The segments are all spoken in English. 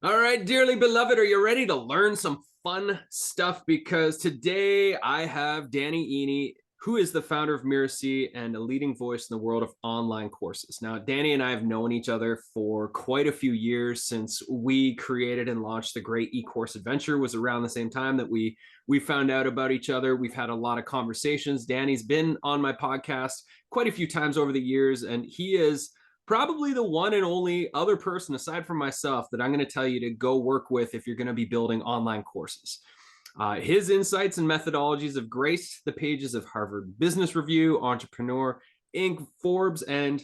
All right, dearly beloved, are you ready to learn some fun stuff? Because today I have Danny Iny, who is the founder of Mirasee and a leading voice in the world of online courses. Now, Danny and I have known each other for quite a few years since we created and launched the Great E-Course Adventure. It was around the same time that we found out about each other. We've had a lot of conversations. Danny's been on my podcast quite a few times over the years, and he is probably the one and only other person aside from myself that I'm going to tell you to go work with if you're going to be building online courses. His insights and methodologies have graced the pages of Harvard Business Review, Entrepreneur, Inc., Forbes, and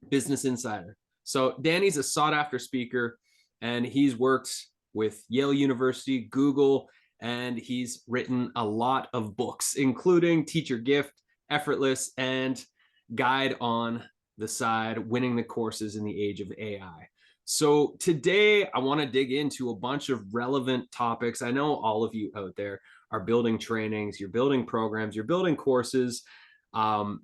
Business Insider. So Danny's a sought after speaker, and he's worked with Yale University, Google, and he's written a lot of books, including Teach Your Gift, Effortless, and Guide on the Side, Winning the Courses in the Age of AI. So today I want to dig into a bunch of relevant topics. I know all of you out there are building trainings, you're building programs, you're building courses. We're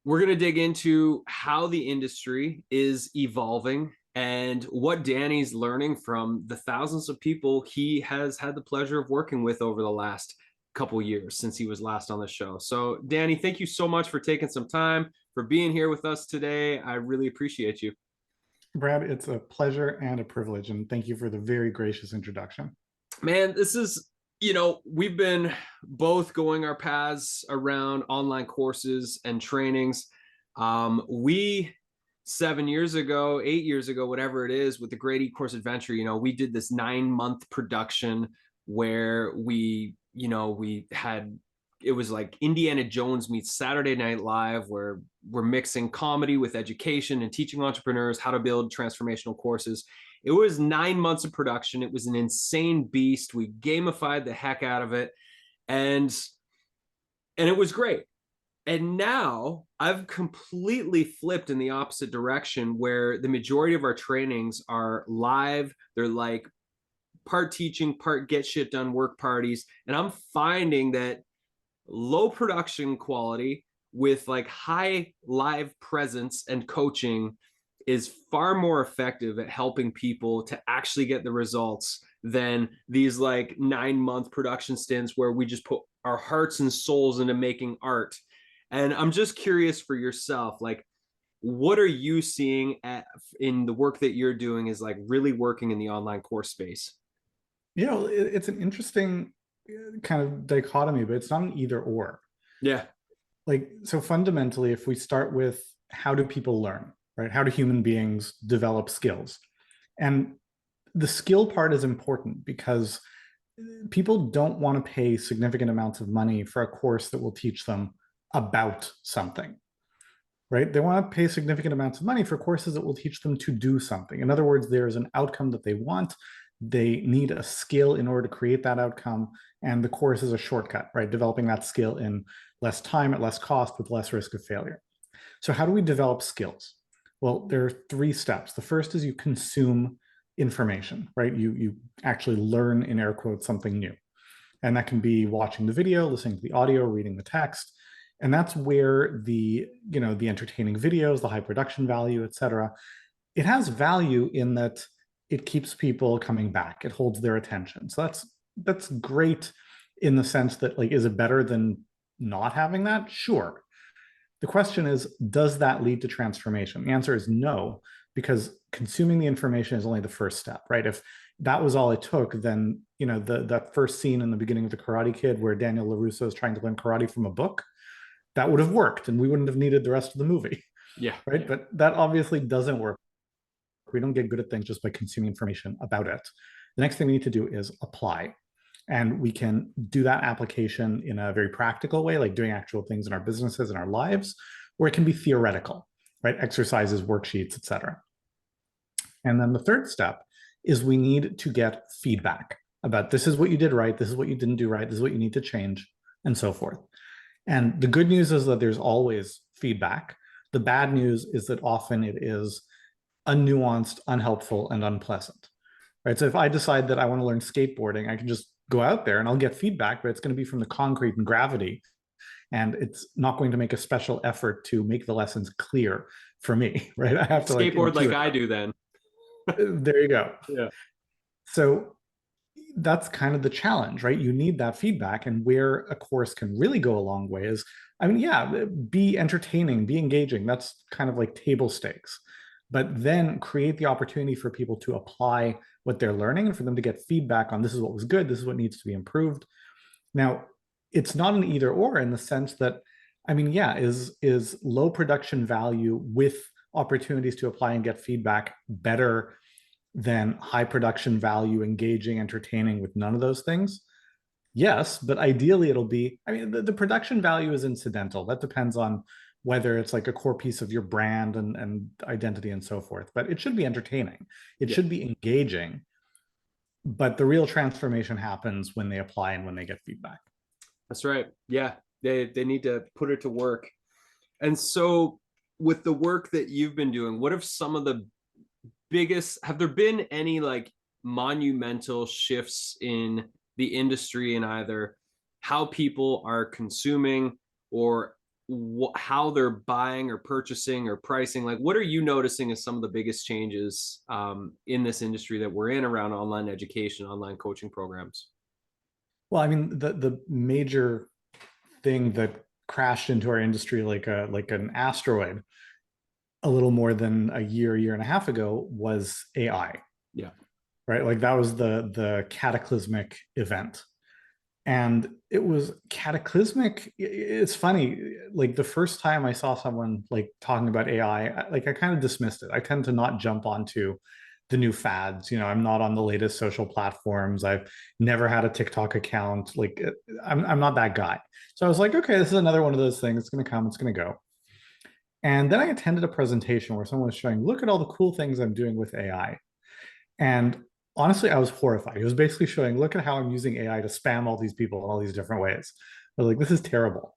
going to dig into how the industry is evolving and what Danny's learning from the thousands of people he has had the pleasure of working with over the last couple years since he was last on the show. So Danny, thank you so much for taking some time, for being here with us today. I really appreciate you. Brad, it's a pleasure and a privilege, and thank you for the very gracious introduction. Man, this is, we've been both going our paths around online courses and trainings. We 7 years ago, 8 years ago, whatever it is, with the Great E-Course Adventure, we did this 9-month production where we had, it was like Indiana Jones meets Saturday Night Live, where we're mixing comedy with education and teaching entrepreneurs how to build transformational courses. It was 9 months of production. It was an insane beast. We gamified the heck out of it, and it was great. And now I've completely flipped in the opposite direction, where the majority of our trainings are live. They're like part teaching, part get shit done work parties. And I'm finding that low production quality with like high live presence and coaching is far more effective at helping people to actually get the results than these like 9-month production stints where we just put our hearts and souls into making art. And I'm just curious for yourself, like, what are you seeing in the work that you're doing is like really working in the online course space? It's an interesting kind of dichotomy, but it's not an either or. Yeah. So fundamentally, if we start with how do people learn, right? How do human beings develop skills? And the skill part is important because people don't want to pay significant amounts of money for a course that will teach them about something, right? They want to pay significant amounts of money for courses that will teach them to do something. In other words, there is an outcome that they want. They need a skill in order to create that outcome. And the course is a shortcut, right? Developing that skill in less time, at less cost, with less risk of failure. So how do we develop skills? Well, there are 3 steps. The first is you consume information, right? You actually learn, in air quotes, something new. And that can be watching the video, listening to the audio, reading the text. And that's where the entertaining videos, the high production value, et cetera, it has value in that it keeps people coming back. It holds their attention. So that's great in the sense that, like, is it better than not having that? Sure. The question is, does that lead to transformation? The answer is no, because consuming the information is only the first step, right? If that was all it took, then, that first scene in the beginning of The Karate Kid where Daniel LaRusso is trying to learn karate from a book, that would have worked and we wouldn't have needed the rest of the movie. Yeah. Right. But that obviously doesn't work. We don't get good at things just by consuming information about it. The next thing we need to do is apply. And we can do that application in a very practical way, like doing actual things in our businesses and our lives, or it can be theoretical, right? Exercises, worksheets, et cetera. And then the third step is we need to get feedback about this is what you did right, this is what you didn't do right, this is what you need to change, and so forth. And the good news is that there's always feedback. The bad news is that often it is unnuanced, unhelpful, and unpleasant, right? So if I decide that I want to learn skateboarding, I can just go out there and I'll get feedback, but it's going to be from the concrete and gravity. And it's not going to make a special effort to make the lessons clear for me, right? I have to skateboard like I do then. There you go. Yeah. So that's kind of the challenge, right? You need that feedback. And where a course can really go a long way is, I mean, yeah, be entertaining, be engaging. That's kind of like table stakes. But then create the opportunity for people to apply what they're learning and for them to get feedback on this is what was good, this is what needs to be improved. Now, it's not an either or in the sense that, I mean, yeah, is low production value with opportunities to apply and get feedback better than high production value, engaging, entertaining with none of those things? Yes, but ideally it'll be, I mean, the production value is incidental. That depends on whether it's like a core piece of your brand and identity and so forth. But it should be entertaining. It Yeah. should be engaging. But the real transformation happens when they apply and when they get feedback. That's right. Yeah. They need to put it to work. And so with the work that you've been doing, what have some of the biggest, have there been any like monumental shifts in the industry in either how people are consuming or how they're buying or purchasing or pricing? Like, what are you noticing as some of the biggest changes in this industry that we're in around online education, online coaching programs? Well, I mean, the major thing that crashed into our industry like an asteroid a little more than a year and a half ago was AI, Yeah. right? Like that was the cataclysmic event. And it was cataclysmic. It's funny, like the first time I saw someone like talking about AI, like I kind of dismissed it. I tend to not jump onto the new fads. You know, I'm not on the latest social platforms. I've never had a TikTok account. Like I'm not that guy. So I was like, okay, this is another one of those things. It's going to come, it's going to go. And then I attended a presentation where someone was showing, look at all the cool things I'm doing with AI. And honestly, I was horrified. He was basically showing, look at how I'm using AI to spam all these people in all these different ways. I was like, this is terrible.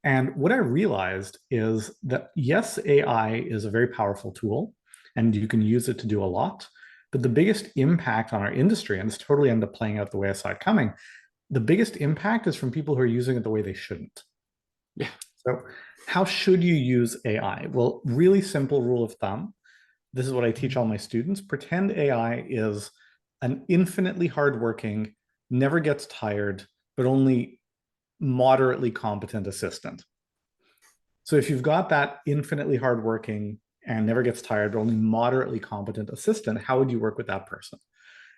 And what I realized is that yes, AI is a very powerful tool and you can use it to do a lot. But the biggest impact on our industry, and this totally ended up playing out the way I saw it coming, the biggest impact is from people who are using it the way they shouldn't. Yeah. So, how should you use AI? Well, really simple rule of thumb. This is what I teach all my students. Pretend AI is an infinitely hardworking, never gets tired, but only moderately competent assistant. So if you've got that infinitely hardworking and never gets tired, but only moderately competent assistant, how would you work with that person?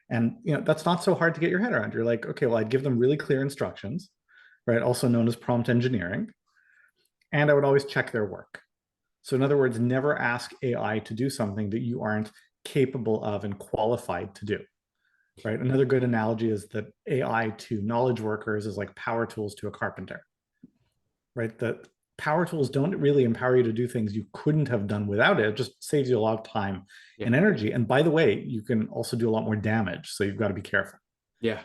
And that's not so hard to get your head around. You're like, okay, well, I'd give them really clear instructions, right? Also known as prompt engineering. And I would always check their work. So in other words, never ask AI to do something that you aren't capable of and qualified to do, right? Another good analogy is that AI to knowledge workers is like power tools to a carpenter, right? That power tools don't really empower you to do things you couldn't have done without it. It just saves you a lot of time Yeah. and energy. And by the way, you can also do a lot more damage. So you've got to be careful. Yeah.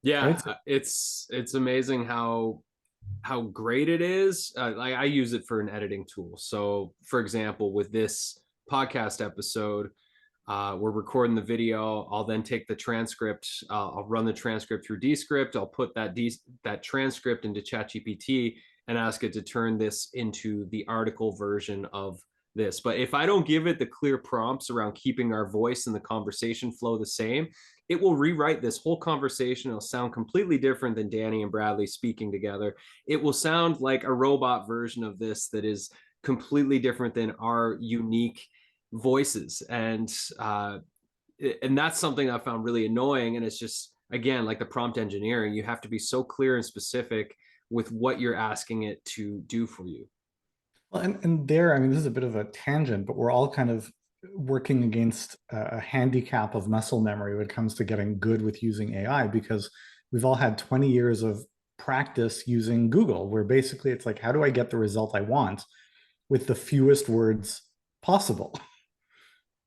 Yeah. Right. So, It's amazing how great it is. Like I use it for an editing tool. So, for example, with this podcast episode, we're recording the video. I'll then take the transcript. I'll run the transcript through Descript. I'll put that transcript into ChatGPT and ask it to turn this into the article version of this. But if I don't give it the clear prompts around keeping our voice and the conversation flow the same, it will rewrite this whole conversation. It'll sound completely different than Danny and Bradley speaking together. It will sound like a robot version of this that is completely different than our unique voices. And that's something I found really annoying. And it's just, again, like the prompt engineering, you have to be so clear and specific with what you're asking it to do for you. well, and there, I mean, this is a bit of a tangent, but we're all kind of working against a handicap of muscle memory when it comes to getting good with using AI because we've all had 20 years of practice using Google, where basically it's like, how do I get the result I want with the fewest words possible?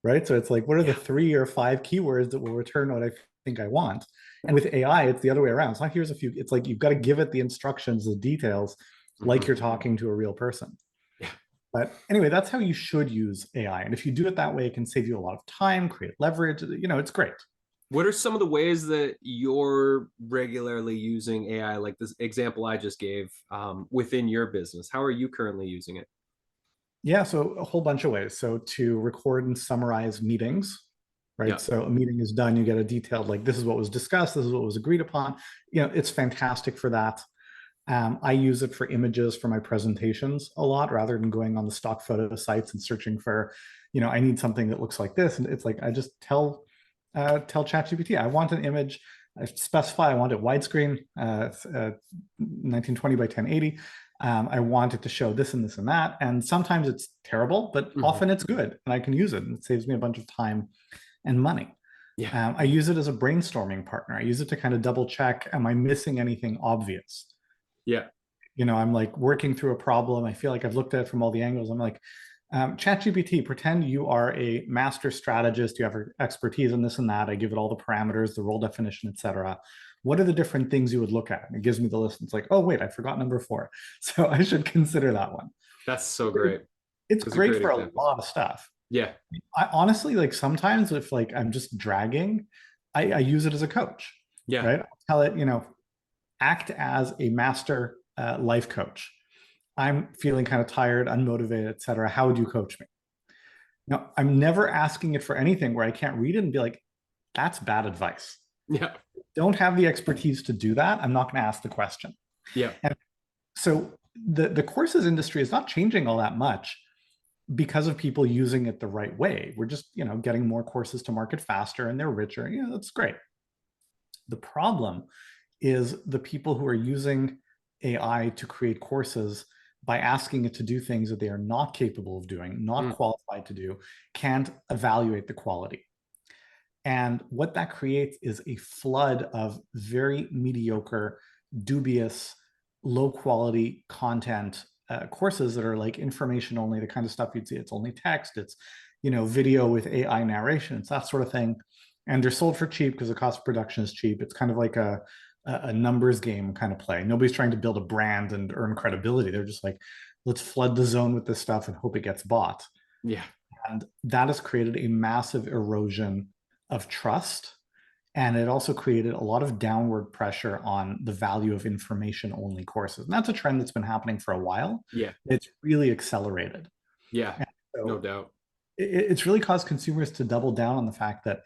Right. So it's like, what are the 3 or 5 keywords that will return what I think I want? And with AI, it's the other way around. It's not here's a few, it's like you've got to give it the instructions, the details, like you're talking to a real person. Yeah. But anyway, that's how you should use AI. And if you do it that way, it can save you a lot of time, create leverage. It's great. What are some of the ways that you're regularly using AI, like this example I just gave, within your business? How are you currently using it? Yeah, so a whole bunch of ways. So to record and summarize meetings, right? Yeah. So a meeting is done, you get a detailed, like, this is what was discussed, this is what was agreed upon. It's fantastic for that. I use it for images for my presentations a lot rather than going on the stock photo sites and searching for, I need something that looks like this. And it's like, I just tell ChatGPT, I want an image. I specify I want it widescreen, 1920 by 1080. I want it to show this and this and that. And sometimes it's terrible, but often it's good and I can use it and it saves me a bunch of time and money. Yeah. I use it as a brainstorming partner. I use it to kind of double check, am I missing anything obvious? Yeah. I'm like working through a problem. I feel like I've looked at it from all the angles. I'm like, ChatGPT, pretend you are a master strategist. You have expertise in this and that. I give it all the parameters, the role definition, etc. What are the different things you would look at? And it gives me the list. It's like, oh, wait, I forgot number 4. So I should consider that one. That's so great. It's That's a great great for example. a lot of stuff. Yeah. I honestly, like, sometimes if like I'm just dragging, I use it as a coach, Yeah. right? I'll tell it, act as a master life coach. I'm feeling kind of tired, unmotivated, etc. How would you coach me? Now, I'm never asking it for anything where I can't read it and be like, that's bad advice. Yeah. Don't have the expertise to do that. I'm not going to ask the question. Yeah. And so the courses industry is not changing all that much because of people using it the right way. We're just, getting more courses to market faster and they're richer. That's great. The problem is the people who are using AI to create courses by asking it to do things that they are not capable of doing, not qualified to do, can't evaluate the quality. And what that creates is a flood of very mediocre, dubious, low quality content courses that are like information only, the kind of stuff you'd see. It's only text, it's, video with AI narration, it's that sort of thing. And they're sold for cheap because the cost of production is cheap. It's kind of like a numbers game kind of play. Nobody's trying to build a brand and earn credibility. They're just like, let's flood the zone with this stuff and hope it gets bought. Yeah. And that has created a massive erosion of trust. And it also created a lot of downward pressure on the value of information only courses. And that's a trend that's been happening for a while. Yeah. It's really accelerated. Yeah. So No doubt. it's really caused consumers to double down on the fact that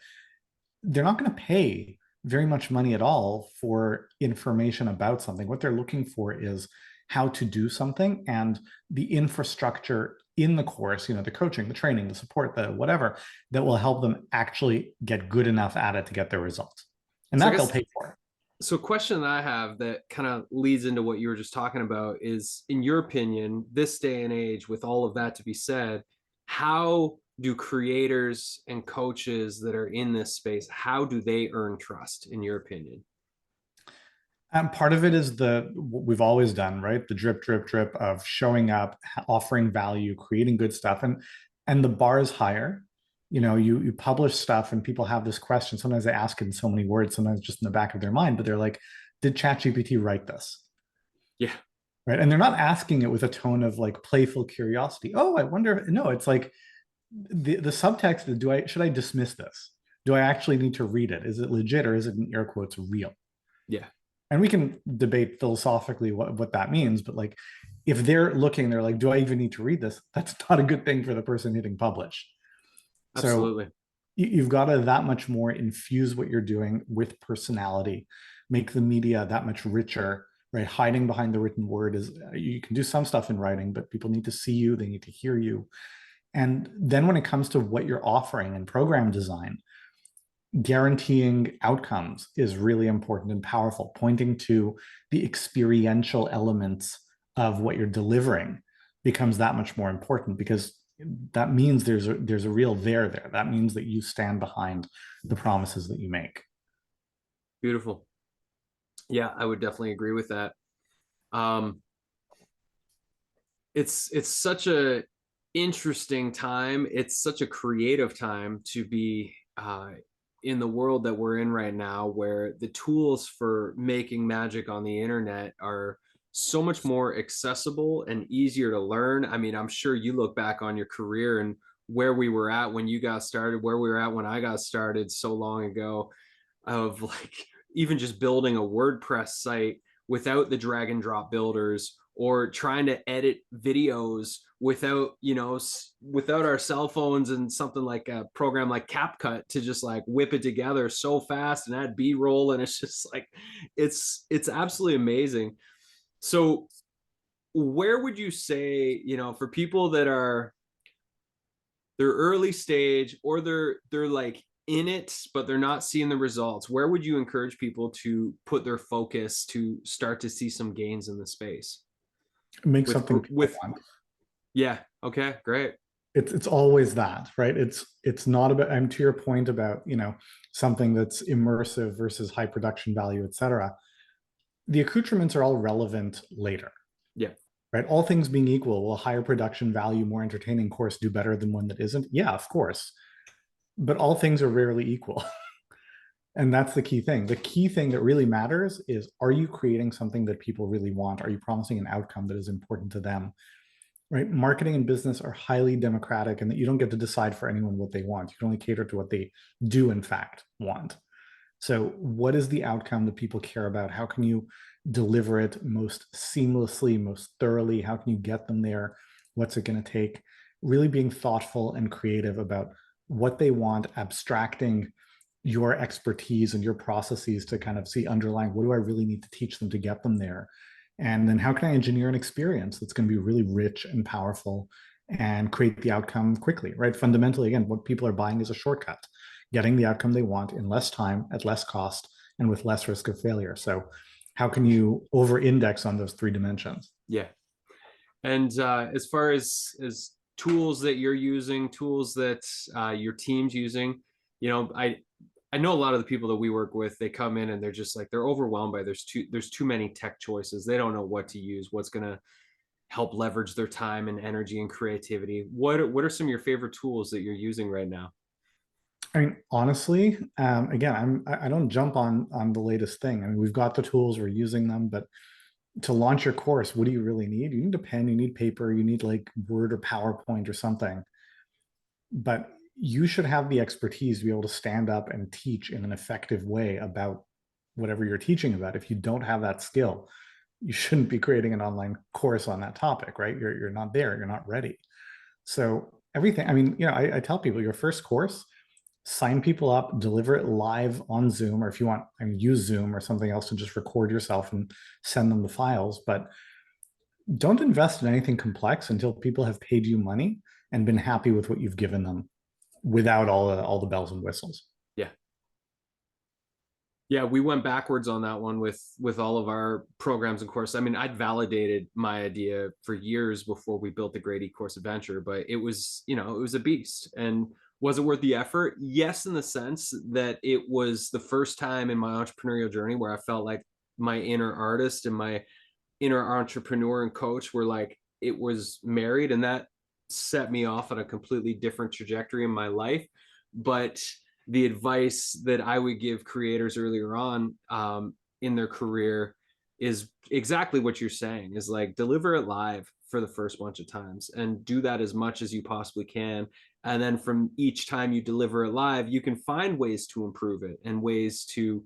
they're not going to pay very much money at all for information about something. What they're looking for is how to do something and the infrastructure in the course, the coaching, the training, the support, the whatever, that will help them actually get good enough at it to get their results. And that they'll pay for. So a question that I have that kind of leads into what you were just talking about is, in your opinion, this day and age, with all of that to be said, how do creators and coaches that are in this space, how do they earn trust, in your opinion? Part of it is what we've always done, right? The drip, drip, drip of showing up, offering value, creating good stuff, and the bar is higher. You publish stuff, and people have this question. Sometimes they ask it in so many words, sometimes just in the back of their mind, but they're like, "Did ChatGPT write this?" Yeah. Right, and they're not asking it with a tone of like playful curiosity. Oh, I wonder. No, it's like the subtext is, should I dismiss this? Do I actually need to read it? Is it legit or is it in air quotes real? Yeah. And we can debate philosophically what that means, but like if they're looking, they're like, do I even need to read this? That's not a good thing for the person hitting publish. Absolutely. So you've got to that much more infuse what you're doing with personality, make the media that much richer, right? Hiding behind the written word is, you can do some stuff in writing, but people need to see you, they need to hear you. And then when it comes to what you're offering in program design, guaranteeing outcomes is really important and powerful. Pointing to the experiential elements of what you're delivering becomes that much more important, because that means there's a real there. That means that you stand behind the promises that you make. Beautiful. Yeah, I would definitely agree with that. It's such a interesting time. It's such a creative time to be in the world that we're in right now, where the tools for making magic on the internet are so much more accessible and easier to learn. I mean, I'm sure you look back on your career and where we were at when you got started, where we were at when I got started so long ago, of like even just building a WordPress site without the drag and drop builders, or trying to edit videos without, without our cell phones and something like a program like CapCut to just like whip it together so fast and add B-roll. And it's just like, it's absolutely amazing. So where would you say, for people that are, they're early stage, or they're like in it but they're not seeing the results, where would you encourage people to put their focus to start to see some gains in the space Make with something people with want. yeah, okay, great. It's always that, right? It's not about, I'm to your point about, something that's immersive versus high production value, et cetera. The accoutrements are all relevant later, Yeah, right? All things being equal, will a higher production value, more entertaining course do better than one that isn't? Yeah, of course. But all things are rarely equal. And that's the key thing. The key thing that really matters is, are you creating something that people really want? Are you promising an outcome that is important to them? Right? Marketing and business are highly democratic, and that you don't get to decide for anyone what they want. You can only cater to what they do, in fact, want. So, what is the outcome that people care about? How can you deliver it most seamlessly, most thoroughly? How can you get them there? What's it going to take? Really being thoughtful and creative about what they want, abstracting your expertise and your processes to kind of see underlying, what do I really need to teach them to get them there? And then how can I engineer an experience that's going to be really rich and powerful and create the outcome quickly, right? Fundamentally, again, what people are buying is a shortcut, getting the outcome they want in less time, at less cost, and with less risk of failure. So how can you over index on those three dimensions? yeah. And as far as tools that you're using, tools that your team's using, I know a lot of the people that we work with, they come in and they're just like, they're overwhelmed by, there's too many tech choices. They don't know what to use, what's going to help leverage their time and energy and creativity. What are some of your favorite tools that you're using right now? I mean, honestly, again, I don't jump on the latest thing. I mean, we've got the tools, we're using them, but to launch your course, what do you really need? You need a pen, you need paper, you need like Word or PowerPoint or something. But you should have the expertise to be able to stand up and teach in an effective way about whatever you're teaching about. If you don't have that skill, you shouldn't be creating an online course on that topic, right? You're not there, you're not ready. So everything, I mean, I tell people, your first course, sign people up, deliver it live on Zoom, or if you want, I mean, use Zoom or something else to just record yourself and send them the files. But don't invest in anything complex until people have paid you money and been happy with what you've given them, without all the bells and whistles. Yeah. Yeah, we went backwards on that one with all of our programs and courses. I mean, I'd validated my idea for years before we built the Great E-Course Adventure, but it was, it was a beast. And was it worth the effort? Yes, in the sense that it was the first time in my entrepreneurial journey where I felt like my inner artist and my inner entrepreneur and coach were like, it was married, and that set me off on a completely different trajectory in my life. But the advice that I would give creators earlier on in their career is exactly what you're saying, is like, deliver it live for the first bunch of times and do that as much as you possibly can. And then from each time you deliver it live, you can find ways to improve it and ways to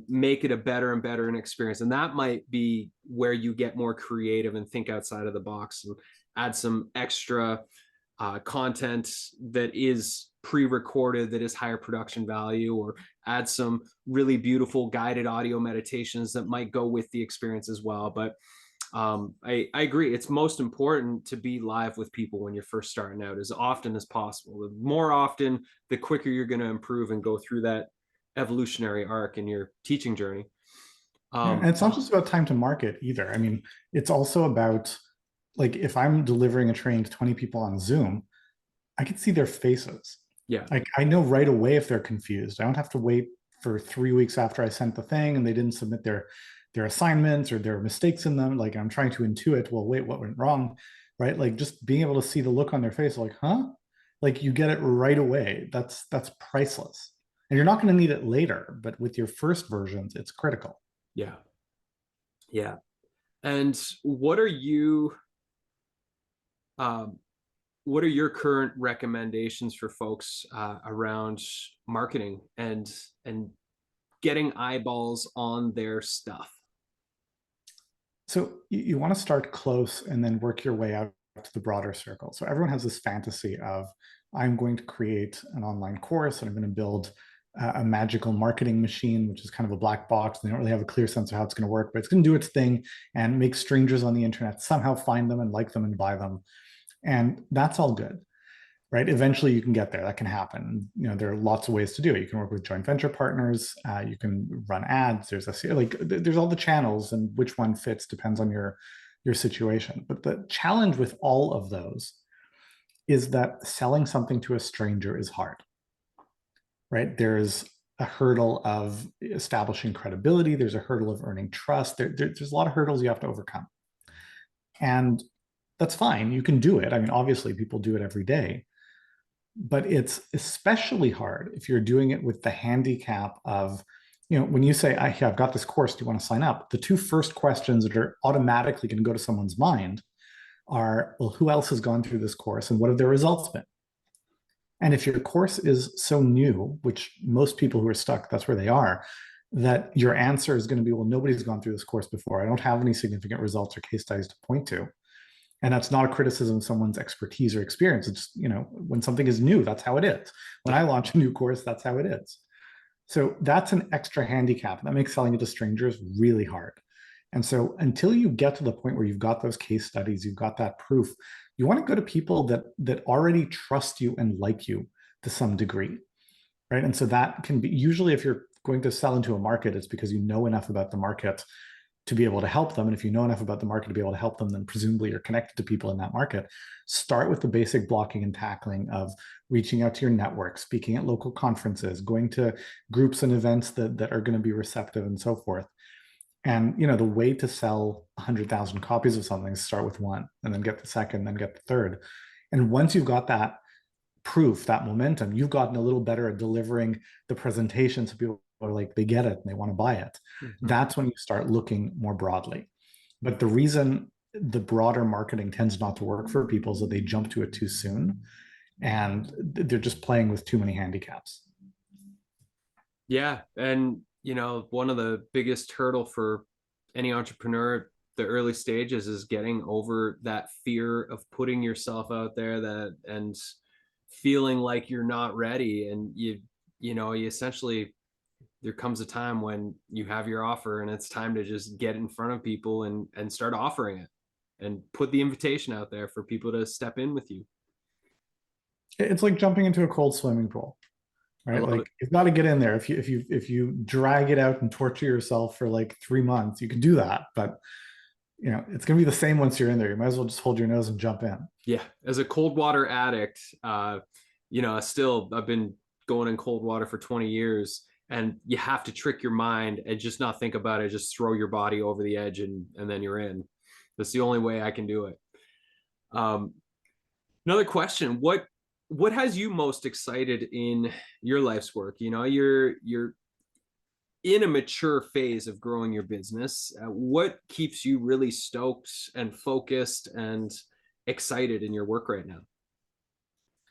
make it a better and better experience. And that might be where you get more creative and think outside of the box and add some extra content that is pre-recorded, that is higher production value, or add some really beautiful guided audio meditations that might go with the experience as well. But I agree. It's most important to be live with people when you're first starting out as often as possible. The more often, the quicker you're going to improve and go through that evolutionary arc in your teaching journey. And it's not just about time to market either. I mean, it's also about, like, if I'm delivering a training to 20 people on Zoom, I can see their faces. Yeah. Like, I know right away if they're confused. I don't have to wait for 3 weeks after I sent the thing and they didn't submit their assignments or there are mistakes in them. Like, I'm trying to intuit, well, wait, what went wrong? Right? Like, just being able to see the look on their face, like, huh? Like, you get it right away. That's priceless. And you're not going to need it later, but with your first versions, it's critical. Yeah. Yeah. And what are um, your current recommendations for folks around marketing and getting eyeballs on their stuff? So you want to start close and then work your way out to the broader circle. So everyone has this fantasy of, I'm going to create an online course and I'm going to build a magical marketing machine, which is kind of a black box. They don't really have a clear sense of how it's going to work, but it's going to do its thing and make strangers on the internet somehow find them and like them and buy them. And that's all good, right? Eventually you can get there. That can happen. You know, there are lots of ways to do it. You can work with joint venture partners. You can run ads. There's there's all the channels, and which one fits depends on your situation. But the challenge with all of those is that selling something to a stranger is hard, right? There's a hurdle of establishing credibility. There's a hurdle of earning trust. There's a lot of hurdles you have to overcome. And that's fine. You can do it. I mean, obviously, people do it every day. But it's especially hard if you're doing it with the handicap of, you know, when you say, I've got this course, do you want to sign up? The two first questions that are automatically going to go to someone's mind are, well, who else has gone through this course and what have their results been? And if your course is so new, which most people who are stuck, that's where they are, that your answer is going to be, well, nobody's gone through this course before. I don't have any significant results or case studies to point to. And that's not a criticism of someone's expertise or experience. It's, you know, when something is new, that's how it is. When I launch a new course, that's how it is. So that's an extra handicap that makes selling it to strangers really hard. And so until you get to the point where you've got those case studies, you've got that proof, you want to go to people that already trust you and like you to some degree, right? And so that can be, usually if you're going to sell into a market, it's because you know enough about the market to be able to help them. And if you know enough about the market to be able to help them, then presumably you're connected to people in that market. Start with the basic blocking and tackling of reaching out to your network, speaking at local conferences, going to groups and events that are going to be receptive and so forth. And, you know, the way to sell 100,000 copies of something is start with one and then get the second, then get the third. And once you've got that proof, that momentum, you've gotten a little better at delivering the presentation so people are like, they get it and they want to buy it. Mm-hmm. That's when you start looking more broadly. But the reason the broader marketing tends not to work for people is that they jump to it too soon and they're just playing with too many handicaps. Yeah. And, you know, one of the biggest hurdle for any entrepreneur at the early stages is getting over that fear of putting yourself out there, that and feeling like you're not ready. And you essentially, there comes a time when you have your offer and it's time to just get in front of people and start offering it and put the invitation out there for people to step in with you. It's like jumping into a cold swimming pool, right? Like you've got to get in there. If you drag it out and torture yourself for like 3 months, you can do that. But you know, it's going to be the same once you're in there. You might as well just hold your nose and jump in. Yeah. As a cold water addict, still I've been going in cold water for 20 years. And you have to trick your mind and just not think about it. Just throw your body over the edge and then you're in. That's the only way I can do it. Another question: what has you most excited in your life's work? You know, you're in a mature phase of growing your business. What keeps you really stoked and focused and excited in your work right now?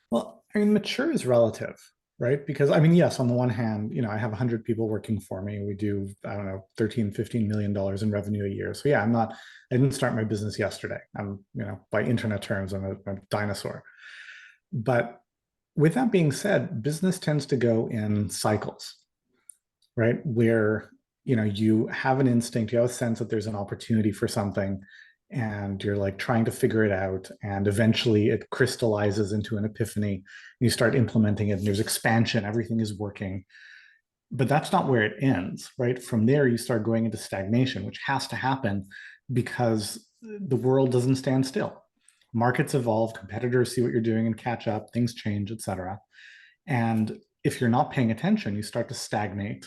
Well, I mean, mature is relative, right? Because I mean, yes, on the one hand, you know, I have 100 people working for me. We do, I don't know, 13, $15 million in revenue a year. So yeah, I didn't start my business yesterday. I'm, you know, by internet terms, I'm a dinosaur. But with that being said, business tends to go in cycles, right? Where, you know, you have an instinct, you have a sense that there's an opportunity for something, and you're like trying to figure it out, and eventually it crystallizes into an epiphany and you start implementing it and there's expansion, everything is working. But that's not where it ends, right? From there you start going into stagnation, which has to happen because the world doesn't stand still. Markets evolve, competitors see what you're doing and catch up, things change, etc. And if you're not paying attention, you start to stagnate,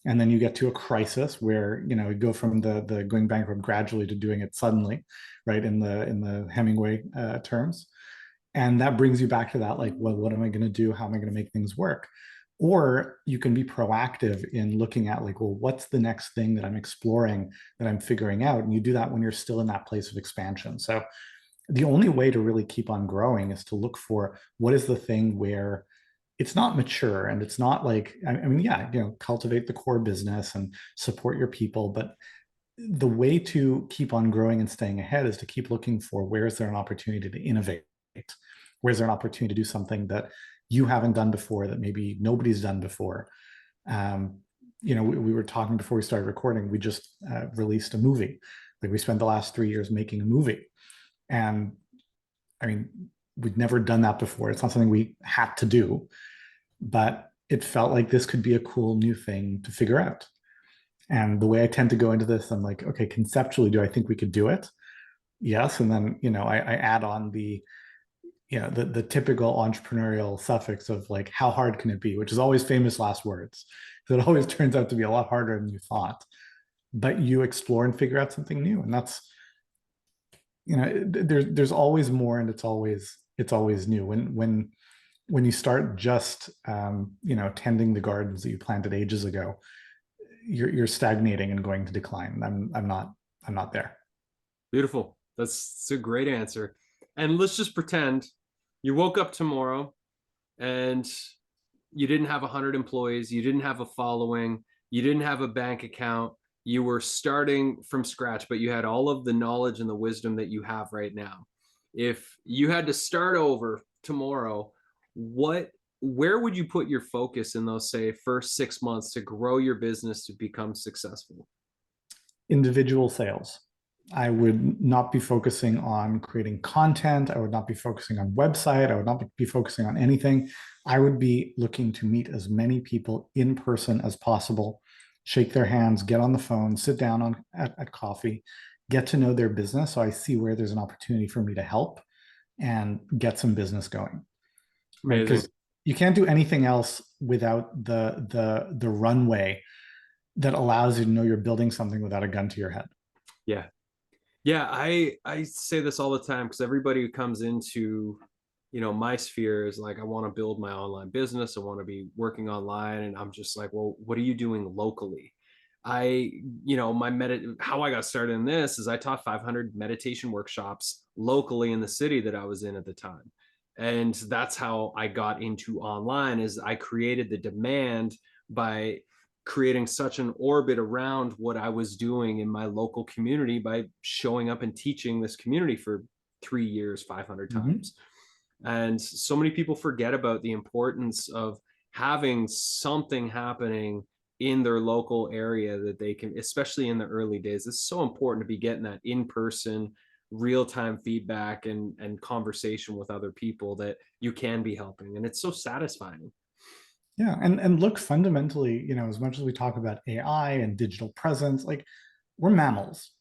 and then you get to a crisis where, you know, you go from the going bankrupt gradually to doing it suddenly, right, in the Hemingway terms. And that brings you back to that, like, well, what am I going to do? How am I going to make things work? Or you can be proactive in looking at, like, well, what's the next thing that I'm exploring, that I'm figuring out? And you do that when you're still in that place of expansion. So the only way to really keep on growing is to look for what is the thing where it's not mature and it's not like, I mean, yeah, you know, cultivate the core business and support your people, but the way to keep on growing and staying ahead is to keep looking for where is there an opportunity to innovate, where's there an opportunity to do something that you haven't done before, that maybe nobody's done before. um, we were talking before we started recording. We just released a movie. Like, we spent the last 3 years making a movie, and I mean, we'd never done that before. It's not something we had to do, but it felt like this could be a cool new thing to figure out. And the way I tend to go into this, I'm like, okay, conceptually, do I think we could do it? Yes. And then, I add on the typical entrepreneurial suffix of like, how hard can it be, which is always famous last words. So it always turns out to be a lot harder than you thought. But you explore and figure out something new. And that's, there's always more, and it's always new. When you start just tending the gardens that you planted ages ago, you're stagnating and going to decline. I'm not there. Beautiful. That's a great answer. And let's just pretend you woke up tomorrow and you didn't have 100 employees, you didn't have a following, you didn't have a bank account, you were starting from scratch, but you had all of the knowledge and the wisdom that you have right now. If you had to start over tomorrow, where would you put your focus in those, say, first 6 months to grow your business to become successful? Individual sales. I would not be focusing on creating content. I would not be focusing on website. I would not be focusing on anything. I would be looking to meet as many people in person as possible, shake their hands, get on the phone, sit down at coffee, get to know their business, so I see where there's an opportunity for me to help and get some business going. Right? Amazing. Because you can't do anything else without the runway that allows you to know you're building something without a gun to your head. Yeah. Yeah, I say this all the time because everybody who comes into, my sphere is like, I want to build my online business. I want to be working online. And I'm just like, well, what are you doing locally? I, how I got started in this is I taught 500 meditation workshops locally in the city that I was in at the time. And that's how I got into online, is I created the demand by creating such an orbit around what I was doing in my local community by showing up and teaching this community for 3 years, 500 times. And so many people forget about the importance of having something happening in their local area that they can, especially in the early days. It's so important to be getting that in-person, real-time feedback and conversation with other people that you can be helping. And it's so satisfying. Yeah, and look, fundamentally, as much as we talk about AI and digital presence, like, we're mammals,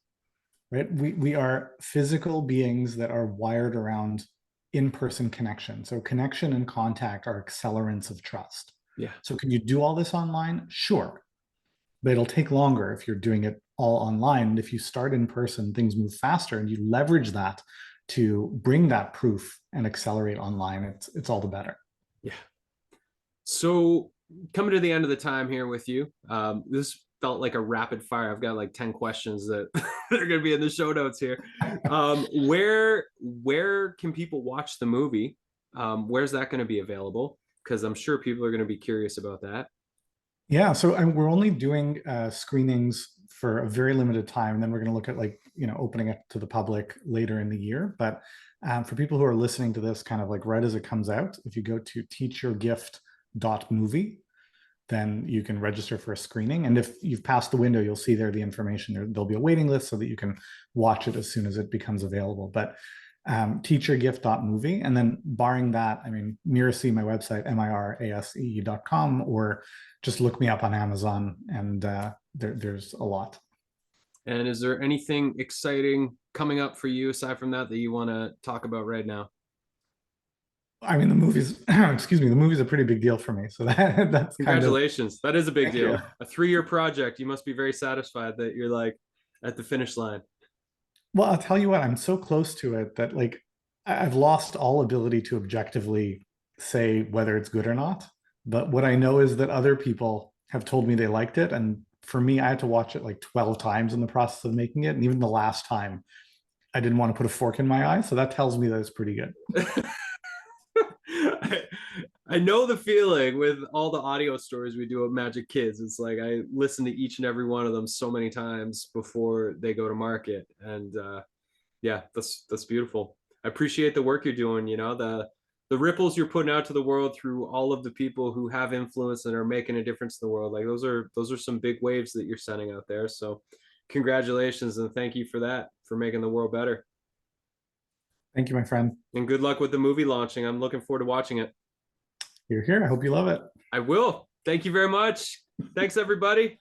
right? We are physical beings that are wired around in-person connection. So connection and contact are accelerants of trust. Yeah. So can you do all this online? Sure. But it'll take longer if you're doing it all online. And if you start in person, things move faster, and you leverage that to bring that proof and accelerate online. It's all the better. Yeah. So coming to the end of the time here with you, this felt like a rapid fire. I've got like 10 questions that, that are going to be in the show notes here. Where can people watch the movie? Where's that going to be available? Because I'm sure people are going to be curious about that. Yeah, so we're only doing screenings for a very limited time, and then we're going to look at opening it to the public later in the year. But for people who are listening to this kind of like right as it comes out, if you go to teachyourgift.movie, then you can register for a screening. And if you've passed the window, you'll see there the information. There'll be a waiting list so that you can watch it as soon as it becomes available. But teachyourgift.movie. And then barring that, I mean, Mirasee, my website, mirasee.com, or just look me up on Amazon, and there's a lot. And is there anything exciting coming up for you aside from that you want to talk about right now? I mean, the movie's excuse me, the movie's a pretty big deal for me. So that's congratulations. That is a big deal. A 3-year project. You must be very satisfied that you're like at the finish line. Well, I'll tell you what, I'm so close to it that like I've lost all ability to objectively say whether it's good or not. But what I know is that other people have told me they liked it. And for me, I had to watch it like 12 times in the process of making it. And even the last time, I didn't want to put a fork in my eye. So that tells me that it's pretty good. I know the feeling with all the audio stories we do of Magic Kids. It's like I listen to each and every one of them so many times before they go to market. And yeah, that's beautiful. I appreciate the work you're doing, you know, the ripples you're putting out to the world through all of the people who have influence and are making a difference in the world. Like those are some big waves that you're sending out there. So congratulations and thank you for that, for making the world better. Thank you, my friend. And good luck with the movie launching. I'm looking forward to watching it. You're here. I hope you love it. I will. Thank you very much. Thanks, everybody.